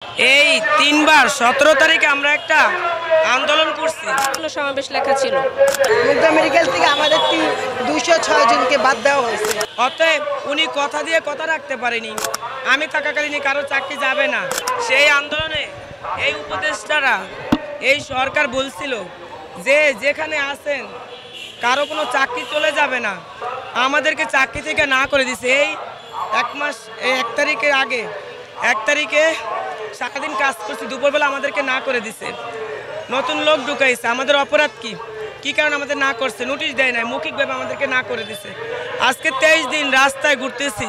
এই তিনবার 17 তারিখে আমরা একটা আন্দোলন করছি, সমাবেশ লেখা ছিল। মুগদা মেডিকেল থেকে আমাদের 206 জনকে বাদ দেওয়া হয়েছে। অতএব উনি কথা দিয়ে কথা রাখতে পারেনি, আমি থাকাকালীন কারো চাকরি যাবে না। সেই আন্দোলনে এই উপদেষ্টারা, এই সরকার বলছিল যে যেখানে আছেন কারো কোনো চাকরি চলে যাবে না, আমাদেরকে চাকরি থেকে না করে দিছে। এই 1 তারিখের আগে 1 তারিখে সারাদিন কাজ করছি, দুপুরবেলা আমাদেরকে না করে দিছে, নতুন লোক ঢুকাইছে। আমাদের অপরাধ কি কারণ আমাদের না করছে? নোটিশ দেয় নাই, মৌখিকভাবে আমাদেরকে না করে দিছে। আজকে 23 দিন রাস্তায় ঘুরতেছি,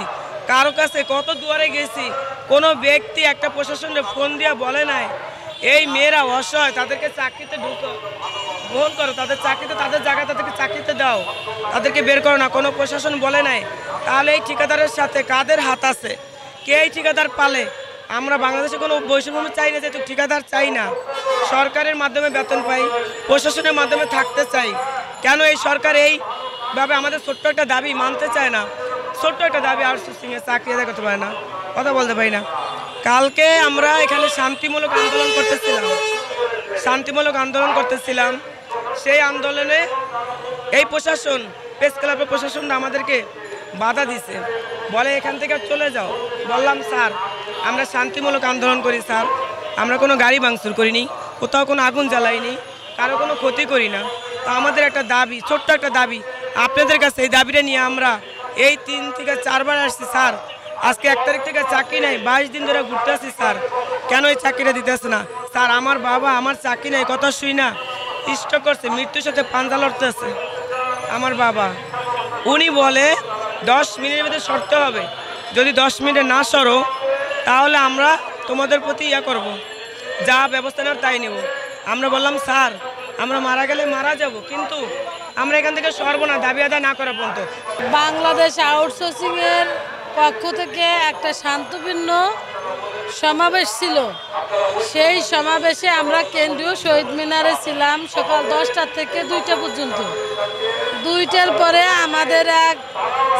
কারো কাছে কত দুয়ারে গেছি, কোনো ব্যক্তি একটা প্রশাসনের ফোন দিয়ে বলে নাই এই মেয়েরা অসহায়, তাদেরকে চাকরিতে গ্রহণ করো, তাদের চাকরিতে, তাদের জায়গায় তাদেরকে চাকরিতে দাও, তাদেরকে বের করো না। কোনো প্রশাসন বলে নাই। তাহলে এই ঠিকাদারের সাথে কাদের হাত আছে? কে এই ঠিকাদার পালে? আমরা বাংলাদেশে কোনো বৈষম্য চাই না, যেহেতু ঠিকাদার চাই না, সরকারের মাধ্যমে বেতন পাই, প্রশাসনের মাধ্যমে থাকতে চাই। কেন এই সরকার এইভাবে আমাদের ছোট্ট একটা দাবি মানতে চায় না? ছোট্ট একটা দাবি আউটসোর্সিংয়ে চাকরি আদায় করতে পারে না, কথা বলতে পারি না। কালকে আমরা এখানে শান্তিমূলক আন্দোলন করতেছিলাম। সেই আন্দোলনে এই প্রশাসন, প্রেস ক্লাবের প্রশাসন আমাদেরকে বাধা দিছে, বলে এখান থেকে চলে যাও। বললাম স্যার, আমরা শান্তিমূলক আন্দোলন করি স্যার, আমরা কোনো গাড়ি ভাঙচুর করিনি, কোথাও কোনো আগুন জ্বালাইনি, কারো কোনো ক্ষতি করি না। তো আমাদের একটা দাবি, ছোট্ট একটা দাবি আপনাদের কাছে, এই দাবিটা নিয়ে আমরা এই 3 থেকে 4 বার আসছি। স্যার, আজকে 1 তারিখ থেকে চাকরি নেই, 22 দিন ধরে ঘুরতে আসছি স্যার, কেন এই চাকরিটা দিতেছে না? স্যার, আমার বাবা আমার চাকরি নেই, কথা শুই না, স্ট্রোক করছে, মৃত্যুর সাথে পাঞ্জা লড়তেছে আমার বাবা। উনি বলে 10 মিনিটের মধ্যে সরতে হবে, যদি 10 মিনিটে না সরো তাহলে আমরা তোমাদের প্রতি করব, যা ব্যবস্থা নেওয়ার তাই নেব। আমরা বললাম স্যার, আমরা মারা গেলে মারা যাব, কিন্তু আমরা এখান থেকে সরব না দাবি আদায় না করা পর্যন্ত। বাংলাদেশ আউটসোর্সিংয়ের পক্ষ থেকে একটা শান্তপূর্ণ সমাবেশ ছিল। সেই সমাবেশে আমরা কেন্দ্রীয় শহীদ মিনারে ছিলাম সকাল 10টা থেকে 2টা পর্যন্ত। 2টার পরে আমাদের এক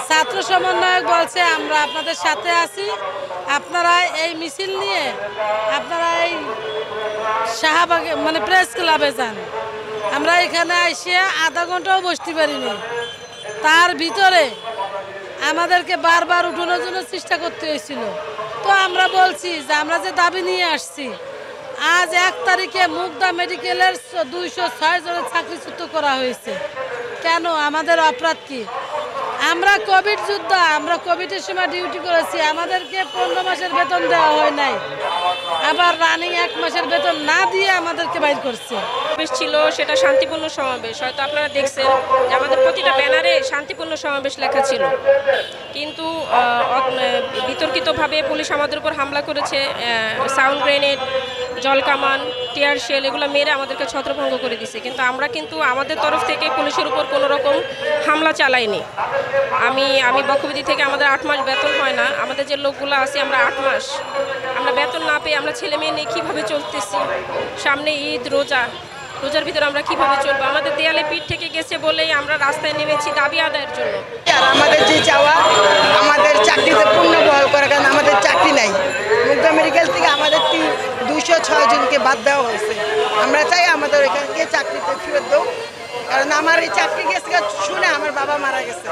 ছাত্র সমন্বয়ক বলছে আমরা আপনাদের সাথে আছি, আপনারা এই মিছিল নিয়ে আপনারা এই শাহবাগে মানে প্রেস ক্লাবে যান। আমরা এখানে এসে আধা ঘন্টাও বসতে পারিনি। তার ভিতরে আমাদেরকে বারবার উঠানোর জন্য চেষ্টা করতে হয়েছিল। তো আমরা বলছি যে আমরা যে দাবি নিয়ে আসছি, আজ 1 তারিখে মুগদা মেডিকেলের 206 জনের চাকরিচ্যুত করা হয়েছে। কেন? আমাদের অপরাধ কি? আমরা কোভিড যোদ্ধা, আমরা কোভিডের সময় ডিউটি করেছি, আমাদেরকে 15 মাসের বেতন দেওয়া হয় নাই, আবার রানিং 1 মাসের বেতন না দিয়ে আমাদেরকে বাইর করছে। সমাবেশ ছিল, সেটা শান্তিপূর্ণ সমাবেশ। হয়তো আপনারা দেখছেন যে আমাদের প্রতিটা ব্যানারে শান্তিপূর্ণ সমাবেশ লেখা ছিল, কিন্তু বিতর্কিতভাবে পুলিশ আমাদের উপর হামলা করেছে। সাউন্ড গ্রেনেড, জলকামান, টিয়ার শেল এগুলো মেরে আমাদেরকে ছত্রভঙ্গ করে দিছে। কিন্তু আমরা কিন্তু আমাদের তরফ থেকে পুলিশের উপর কোনো রকম হামলা চালাইনি। আমি বক্ষবিধি থেকে আমাদের 8 মাস বেতন হয় না। আমাদের যে লোকগুলো আছে, আমরা 8 মাস আমরা বেতন না পেয়ে আমরা ছেলে মেয়ে নিয়ে কীভাবে চলতেছি? সামনে ঈদ, রোজার ভিতরে আমরা কিভাবে চলবো? আমাদের দেয়ালে পিঠ থেকে গেছে বলেই আমরা রাস্তায় নেমেছি দাবি আদায়ের জন্য। আর আমাদের যে চাওয়া, আমাদের চাকরিতে পূর্ণ বহাল করা, কারণ আমাদের চাকরি নাই। মুগদা মেডিকেল থেকে আমাদের 206 জনকে বাদ দেওয়া হয়েছে। আমরা চাই আমাদের এখানকে চাকরিতে ফেরত দাও, কারণ আমার এই চাকরি গেছে শুনে আমার বাবা মারা গেছে।